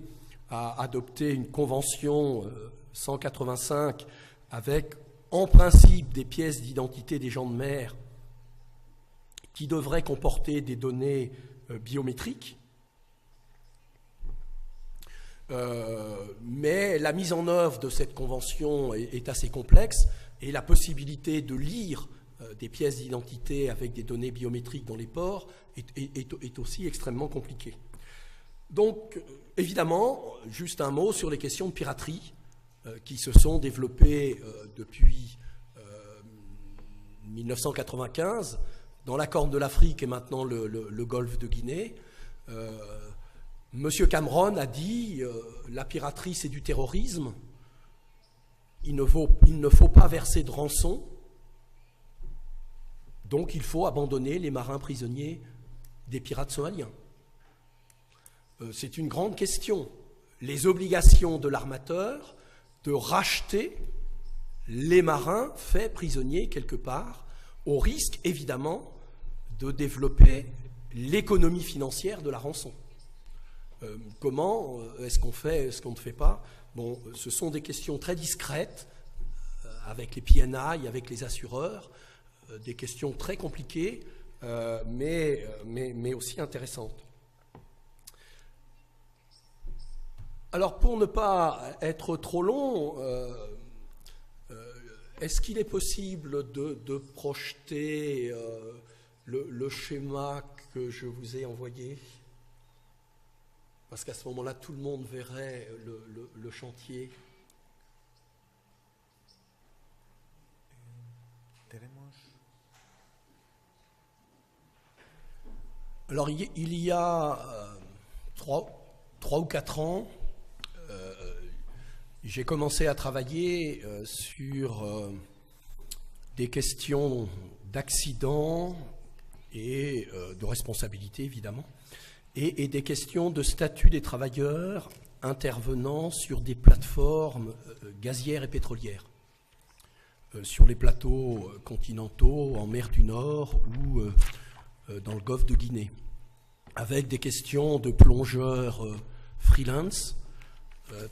a adopté une convention 185 avec, en principe, des pièces d'identité des gens de mer qui devraient comporter des données biométriques. Mais la mise en œuvre de cette convention est assez complexe et la possibilité de lire des pièces d'identité avec des données biométriques dans les ports est aussi extrêmement compliquée. Donc, évidemment, juste un mot sur les questions de piraterie qui se sont développées depuis 1995 dans la Corne de l'Afrique et maintenant le golfe de Guinée. Monsieur Cameron a dit la piraterie c'est du terrorisme, il ne faut pas verser de rançon, donc il faut abandonner les marins prisonniers des pirates somaliens. C'est une grande question. Les obligations de l'armateur de racheter les marins faits prisonniers quelque part, au risque évidemment de développer l'économie financière de la rançon. Comment est-ce qu'on fait, est-ce qu'on ne fait pas? Bon, ce sont des questions très discrètes avec les PNI, avec les assureurs, des questions très compliquées, mais aussi intéressantes. Alors, pour ne pas être trop long, est-ce qu'il est possible de projeter le schéma que je vous ai envoyé? Parce qu'à ce moment-là, tout le monde verrait le chantier. Alors, il y a 3 ou 4 ans, j'ai commencé à travailler sur des questions d'accidents et de responsabilité, évidemment, et des questions de statut des travailleurs intervenant sur des plateformes gazières et pétrolières, sur les plateaux continentaux, en mer du Nord ou dans le golfe de Guinée, avec des questions de plongeurs freelance,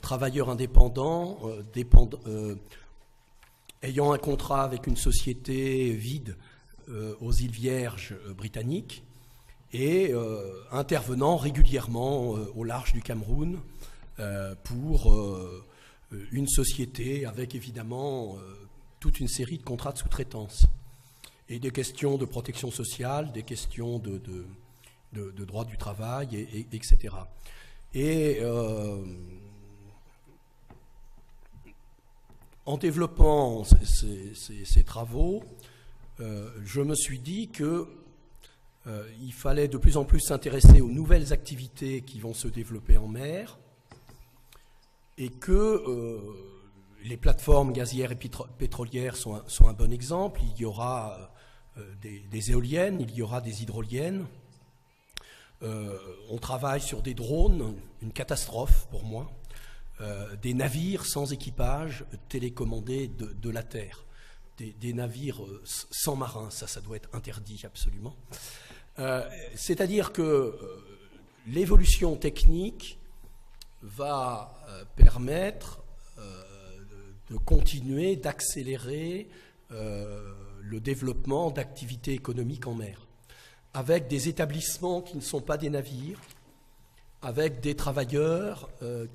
travailleurs indépendants, ayant un contrat avec une société vide aux îles Vierges britanniques et intervenant régulièrement au large du Cameroun pour une société avec évidemment toute une série de contrats de sous-traitance et des questions de protection sociale, des questions de droit du travail, etc. Et en développant ces travaux, je me suis dit qu'il fallait de plus en plus s'intéresser aux nouvelles activités qui vont se développer en mer et que les plateformes gazières et pétrolières sont un bon exemple. Il y aura des éoliennes, il y aura des hydroliennes. On travaille sur des drones, une catastrophe pour moi. Des navires sans équipage télécommandés de la Terre. Des navires sans marins, ça doit être interdit absolument. C'est-à-dire que l'évolution technique va permettre de continuer, d'accélérer le développement d'activités économiques en mer, avec des établissements qui ne sont pas des navires, avec des travailleurs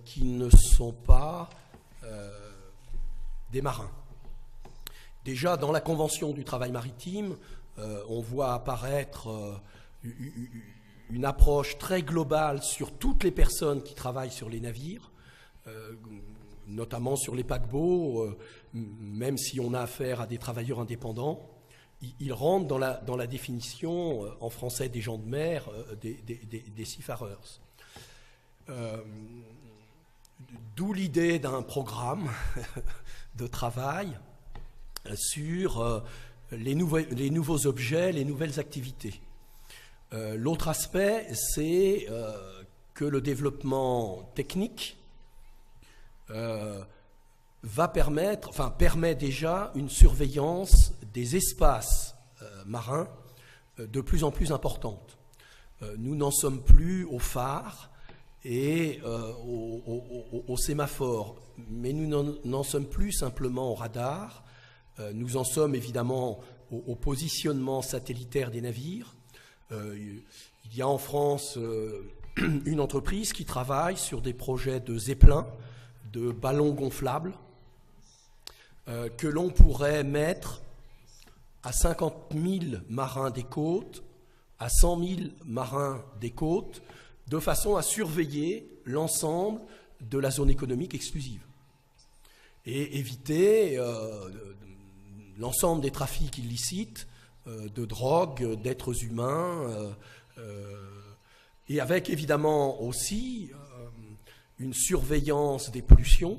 qui ne sont pas des marins. Déjà, dans la Convention du travail maritime, on voit apparaître une approche très globale sur toutes les personnes qui travaillent sur les navires, notamment sur les paquebots, même si on a affaire à des travailleurs indépendants. Ils rentrent dans la définition, en français, des gens de mer, des seafarers. D'où l'idée d'un programme de travail sur les nouveaux objets, les nouvelles activités. L'autre aspect, c'est que le développement technique permet déjà une surveillance des espaces marins de plus en plus importante. Nous n'en sommes plus aux phares et aux sémaphores, mais nous n'en sommes plus simplement au radar. Nous en sommes évidemment au positionnement satellitaire des navires. Il y a en France une entreprise qui travaille sur des projets de zeppelins, de ballons gonflables, que l'on pourrait mettre à 50 000 marins des côtes, à 100 000 marins des côtes, de façon à surveiller l'ensemble de la zone économique exclusive et éviter l'ensemble des trafics illicites de drogue, d'êtres humains, et avec évidemment aussi une surveillance des pollutions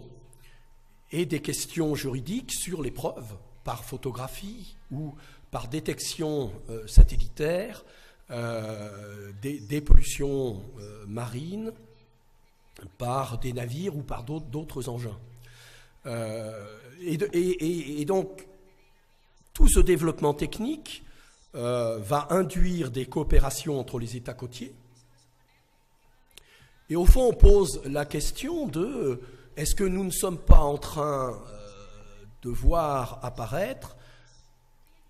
et des questions juridiques sur les preuves par photographie ou par détection satellitaire des pollutions marines par des navires ou par d'autres engins. Et donc, tout ce développement technique va induire des coopérations entre les États côtiers. Et au fond, on pose la question de est-ce que nous ne sommes pas en train de voir apparaître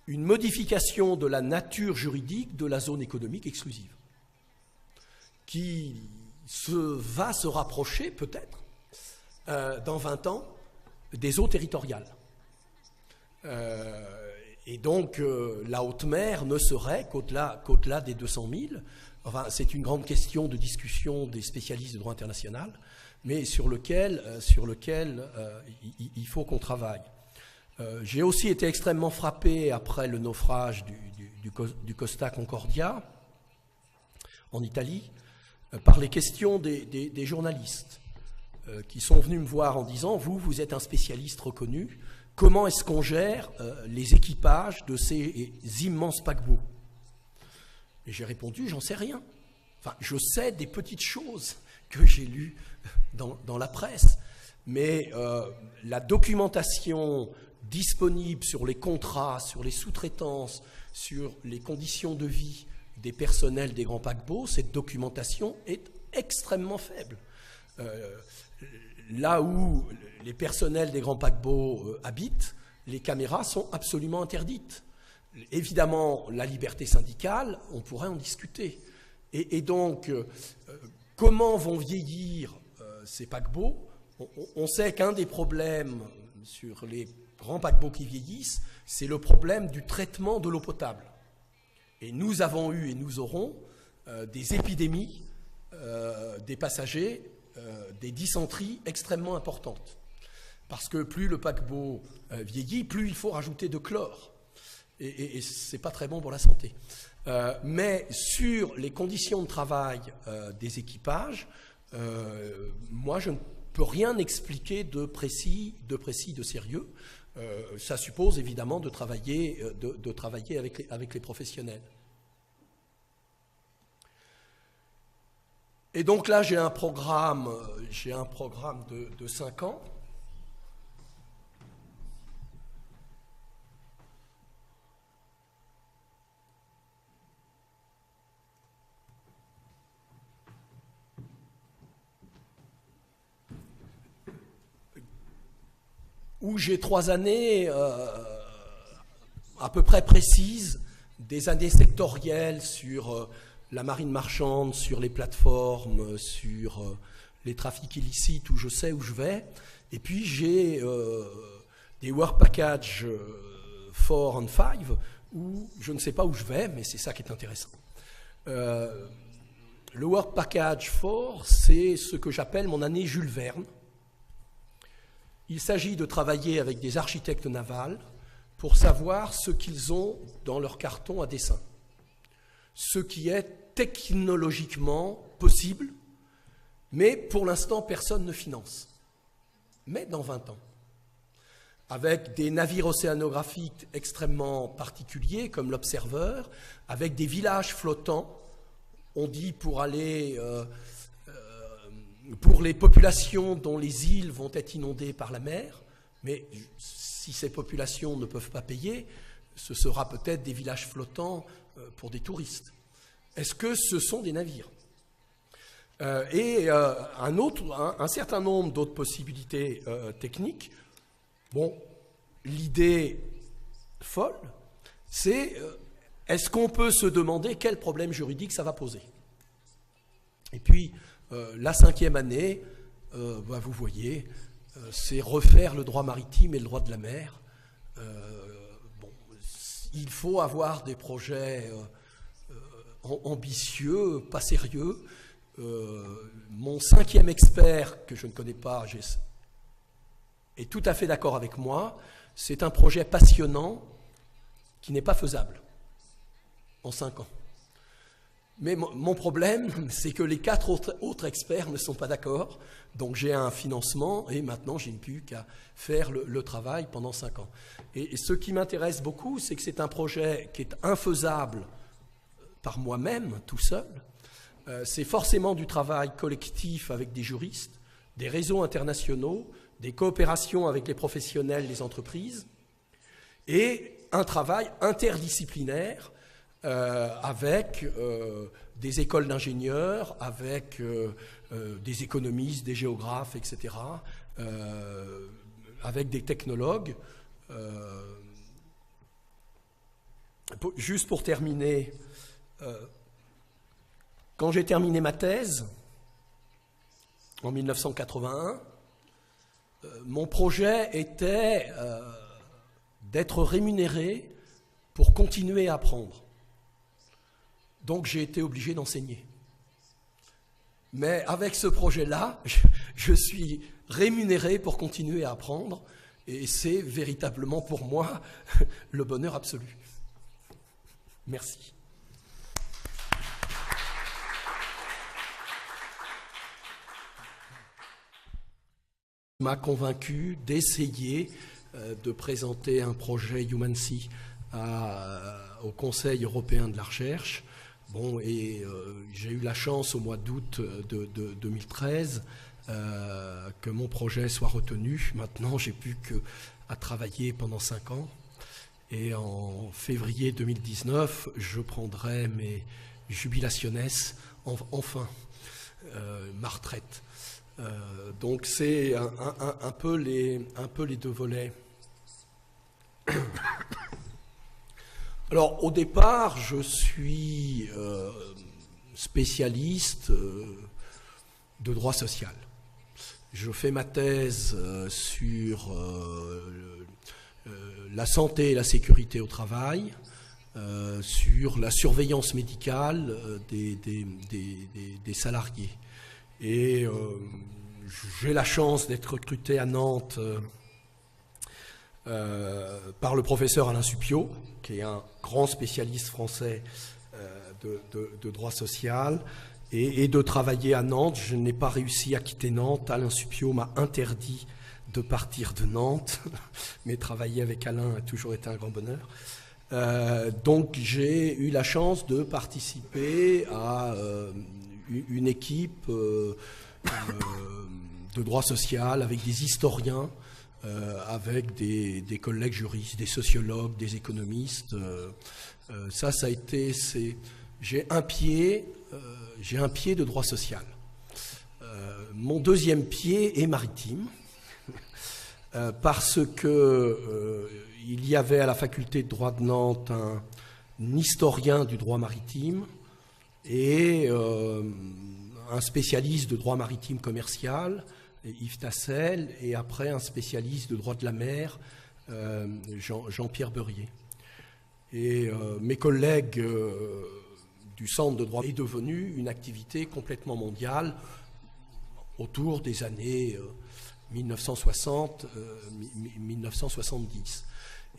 une modification de la nature juridique de la zone économique exclusive, qui va se rapprocher peut-être dans 20 ans des eaux territoriales. Et donc la haute mer ne serait qu'au-delà des 200 000. Enfin, c'est une grande question de discussion des spécialistes de droit international, mais sur lequel il faut qu'on travaille. J'ai aussi été extrêmement frappé après le naufrage du Costa Concordia en Italie par les questions des journalistes qui sont venus me voir en disant « Vous êtes un spécialiste reconnu, comment est-ce qu'on gère les équipages de ces immenses paquebots ?» Et j'ai répondu « J'en sais rien. Enfin, je sais des petites choses que j'ai lues dans la presse, mais la documentation disponible sur les contrats, sur les sous-traitances, sur les conditions de vie des personnels des grands paquebots, cette documentation est extrêmement faible. Là où les personnels des grands paquebots habitent, les caméras sont absolument interdites. Évidemment, la liberté syndicale, on pourrait en discuter. Et donc, comment vont vieillir ces paquebots ? On sait qu'un des problèmes sur les grands paquebots qui vieillissent, c'est le problème du traitement de l'eau potable. Et nous avons eu et nous aurons des épidémies des passagers, des dysenteries extrêmement importantes. Parce que plus le paquebot vieillit, plus il faut rajouter de chlore. Et ce n'est pas très bon pour la santé. Mais sur les conditions de travail des équipages, moi je ne peut rien expliquer de précis, de sérieux. Ça suppose évidemment de travailler avec les professionnels. Et donc là, j'ai un programme de 5 ans. Où j'ai 3 années à peu près précises, des années sectorielles sur la marine marchande, sur les plateformes, sur les trafics illicites, où je sais où je vais. Et puis j'ai des work packages 4 and 5, où je ne sais pas où je vais, mais c'est ça qui est intéressant. Le work package 4, c'est ce que j'appelle mon année Jules Verne. Il s'agit de travailler avec des architectes navals pour savoir ce qu'ils ont dans leur carton à dessin, ce qui est technologiquement possible, mais pour l'instant, personne ne finance. Mais dans 20 ans, avec des navires océanographiques extrêmement particuliers, comme l'Observer, avec des villages flottants, on dit pour les populations dont les îles vont être inondées par la mer, mais si ces populations ne peuvent pas payer, ce sera peut-être des villages flottants pour des touristes. Est-ce que ce sont des navires? Un certain nombre d'autres possibilités techniques. Bon, l'idée folle, c'est est-ce qu'on peut se demander quel problème juridique ça va poser? Et puis, la 5e année, vous voyez, c'est refaire le droit maritime et le droit de la mer. Il faut avoir des projets ambitieux, pas sérieux. Mon 5e expert, que je ne connais pas, est tout à fait d'accord avec moi. C'est un projet passionnant qui n'est pas faisable en 5 ans. Mais mon problème, c'est que les 4 autres experts ne sont pas d'accord. Donc j'ai un financement et maintenant je n'ai plus qu'à faire le travail pendant 5 ans. Et ce qui m'intéresse beaucoup, c'est que c'est un projet qui est infaisable par moi-même, tout seul. C'est forcément du travail collectif avec des juristes, des réseaux internationaux, des coopérations avec les professionnels, les entreprises, et un travail interdisciplinaire avec des écoles d'ingénieurs, avec des économistes, des géographes, etc., avec des technologues. Juste pour terminer, quand j'ai terminé ma thèse, en 1981, mon projet était d'être rémunéré pour continuer à apprendre. Donc j'ai été obligé d'enseigner. Mais avec ce projet-là, je suis rémunéré pour continuer à apprendre, et c'est véritablement pour moi le bonheur absolu. Merci. M'a convaincu d'essayer de présenter un projet Humancy au Conseil européen de la recherche. Bon, et j'ai eu la chance au mois d'août de 2013 que mon projet soit retenu. Maintenant, j'ai plus qu'à travailler pendant 5 ans. Et en février 2019, je prendrai mes jubilationes, enfin, ma retraite. Donc c'est un peu les 2 volets. Alors au départ, je suis spécialiste de droit social. Je fais ma thèse sur la santé et la sécurité au travail, sur la surveillance médicale des salariés. Et j'ai la chance d'être recruté à Nantes par le professeur Alain Supiot, qui est un grand spécialiste français de droit social. et de travailler à Nantes. Je n'ai pas réussi à quitter Nantes. Alain Suppiot m'a interdit de partir de Nantes, mais travailler avec Alain a toujours été un grand bonheur. Donc j'ai eu la chance de participer à une équipe de droit social avec des historiens, avec des collègues juristes, des sociologues, des économistes. Ça a été... J'ai un pied de droit social. Mon deuxième pied est maritime, parce que il y avait à la faculté de droit de Nantes un historien du droit maritime et un spécialiste de droit maritime commercial, Yves Tassel, et après un spécialiste de droit de la mer, Jean-Pierre Beurier. Et mes collègues du centre de droit est devenu une activité complètement mondiale autour des années 1960-1970.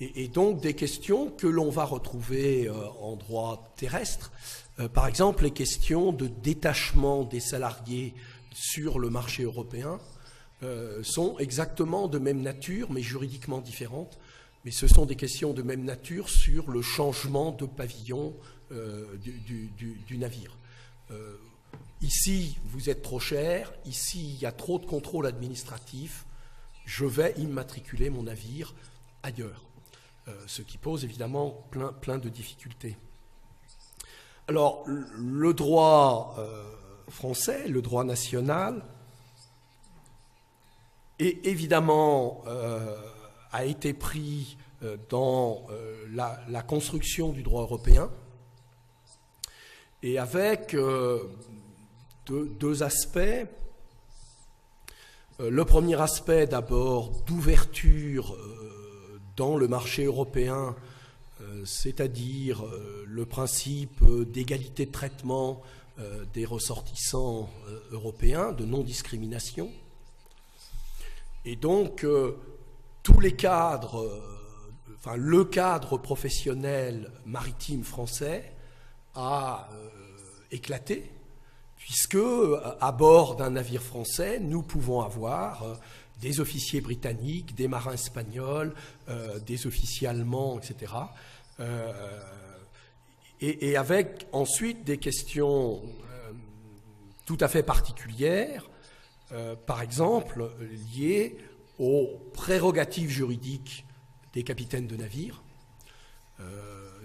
Et donc des questions que l'on va retrouver en droit terrestre, par exemple les questions de détachement des salariés sur le marché européen sont exactement de même nature, mais juridiquement différentes. Mais ce sont des questions de même nature sur le changement de pavillon du navire. Ici, vous êtes trop cher, ici, il y a trop de contrôle administratif, je vais immatriculer mon navire ailleurs. Ce qui pose évidemment plein de difficultés. Alors, le droit français, le droit national, évidemment, a été pris dans la construction du droit européen, et avec deux aspects. Le premier aspect, d'abord, d'ouverture dans le marché européen, c'est-à-dire le principe d'égalité de traitement des ressortissants européens, de non-discrimination. Et donc, tous les cadres, le cadre professionnel maritime français a éclaté, puisque à bord d'un navire français, nous pouvons avoir des officiers britanniques, des marins espagnols, des officiers allemands, etc. Et avec ensuite des questions tout à fait particulières, par exemple liées aux prérogatives juridiques des capitaines de navire.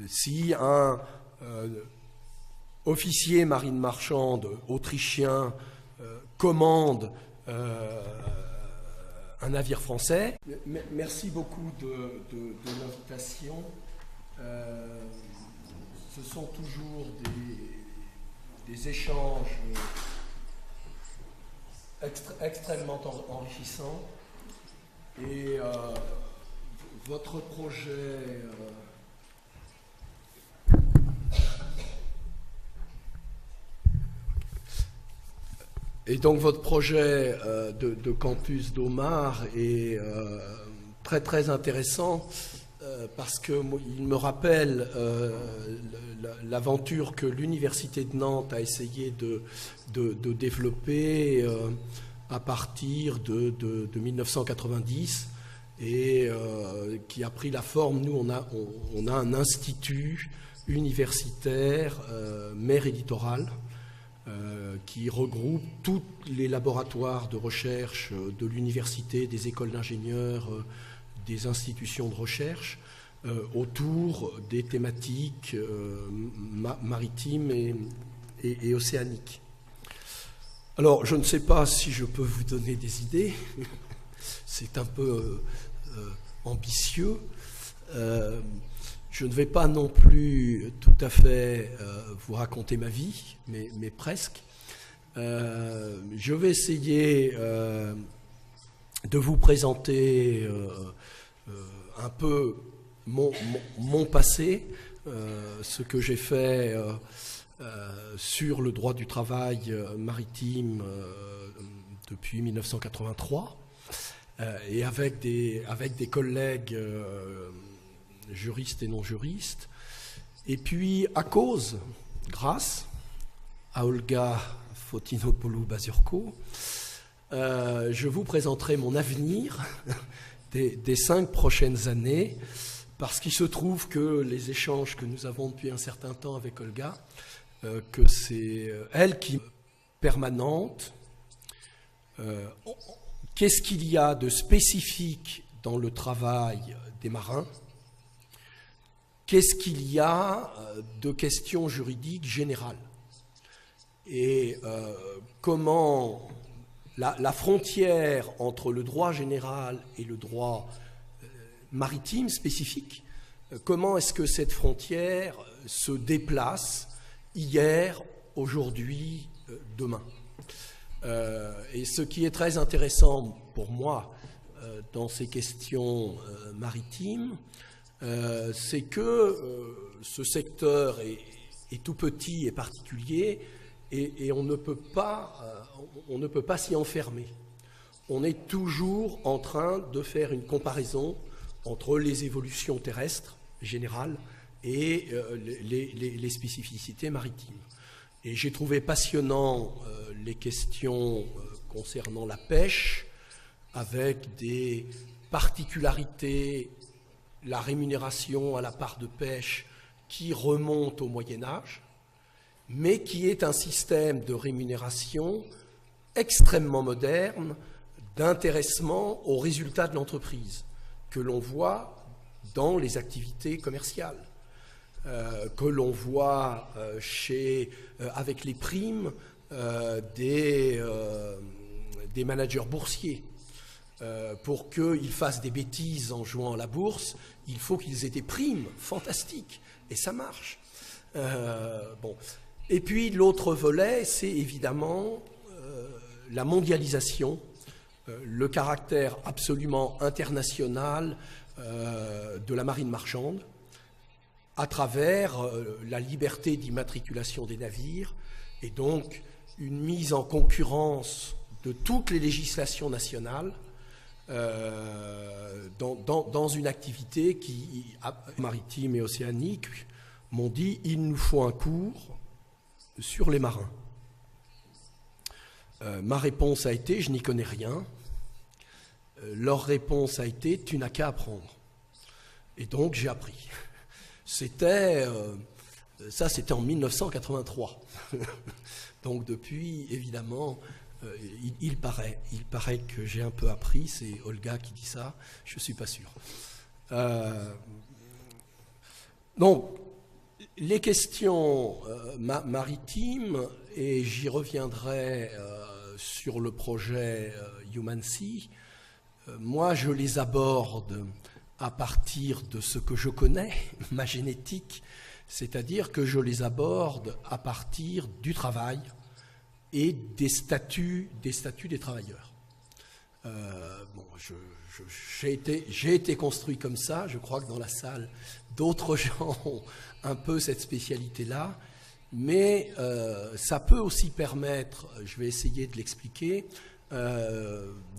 Si un officier marine marchande autrichien commande un navire français. Merci beaucoup de l'invitation. Ce sont toujours des échanges extrêmement enrichissants. Et votre projet... Et donc votre projet de campus d'Aumar est très intéressant parce qu'il me rappelle l'aventure que l'Université de Nantes a essayé de développer à partir de 1990 et qui a pris la forme. Nous, on a un institut universitaire, mer et littoral, qui regroupe tous les laboratoires de recherche de l'université, des écoles d'ingénieurs, des institutions de recherche, autour des thématiques maritimes et océaniques. Alors, je ne sais pas si je peux vous donner des idées, c'est un peu ambitieux. Je ne vais pas non plus tout à fait vous raconter ma vie, mais presque. Je vais essayer de vous présenter un peu mon passé, ce que j'ai fait sur le droit du travail maritime depuis 1983, et avec des collègues juristes et non juristes. Et puis, grâce à Olga Fotinopoulou-Bazurko, je vous présenterai mon avenir des 5 prochaines années, parce qu'il se trouve que les échanges que nous avons depuis un certain temps avec Olga, que c'est elle qui est permanente. Qu'est-ce qu'il y a de spécifique dans le travail des marins? Qu'est-ce qu'il y a de questions juridiques générales? Et comment la frontière entre le droit général et le droit maritime spécifique, comment est-ce que cette frontière se déplace hier, aujourd'hui, demain? Et ce qui est très intéressant pour moi dans ces questions maritimes, c'est que ce secteur est tout petit et particulier, et on ne peut pas s'y enfermer. On est toujours en train de faire une comparaison entre les évolutions terrestres générales et les spécificités maritimes. Et j'ai trouvé passionnant les questions concernant la pêche, avec des particularités, la rémunération à la part de pêche qui remonte au Moyen-Âge, mais qui est un système de rémunération extrêmement moderne, d'intéressement aux résultats de l'entreprise, que l'on voit dans les activités commerciales, que l'on voit avec les primes des managers boursiers. Pour qu'ils fassent des bêtises en jouant à la bourse, il faut qu'ils aient des primes fantastiques, et ça marche. Bon. Et puis l'autre volet, c'est évidemment la mondialisation, le caractère absolument international de la marine marchande, à travers la liberté d'immatriculation des navires, et donc une mise en concurrence de toutes les législations nationales dans une activité qui, maritime et océanique, m'ont dit il nous faut un cours sur les marins. Ma réponse a été je n'y connais rien. Leur réponse a été tu n'as qu'à apprendre. Et donc j'ai appris. C'était en 1983. Donc depuis, évidemment, il paraît que j'ai un peu appris. C'est Olga qui dit ça, je ne suis pas sûr. Donc, les questions maritimes, et j'y reviendrai sur le projet Human Sea, moi je les aborde à partir de ce que je connais, ma génétique, c'est-à-dire que je les aborde à partir du travail et des statuts des travailleurs. Bon, j'ai été construit comme ça, je crois que dans la salle, d'autres gens ont un peu cette spécialité-là, mais ça peut aussi permettre, je vais essayer de l'expliquer,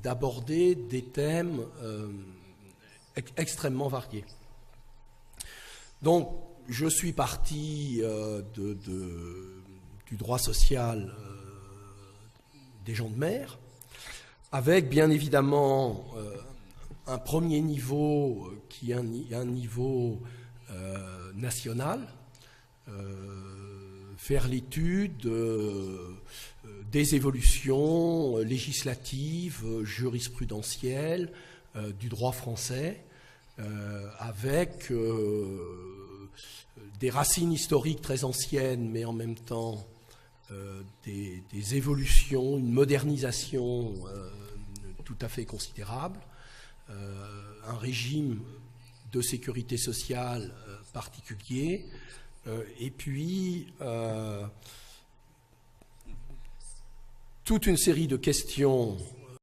d'aborder des thèmes extrêmement variés. Donc, je suis parti du droit social des gens de mer, avec bien évidemment un premier niveau qui est un niveau national, faire l'étude des évolutions législatives, jurisprudentielles du droit français, avec des racines historiques très anciennes, mais en même temps des évolutions, une modernisation tout à fait considérable, un régime de sécurité sociale particulier, et puis toute une série de questions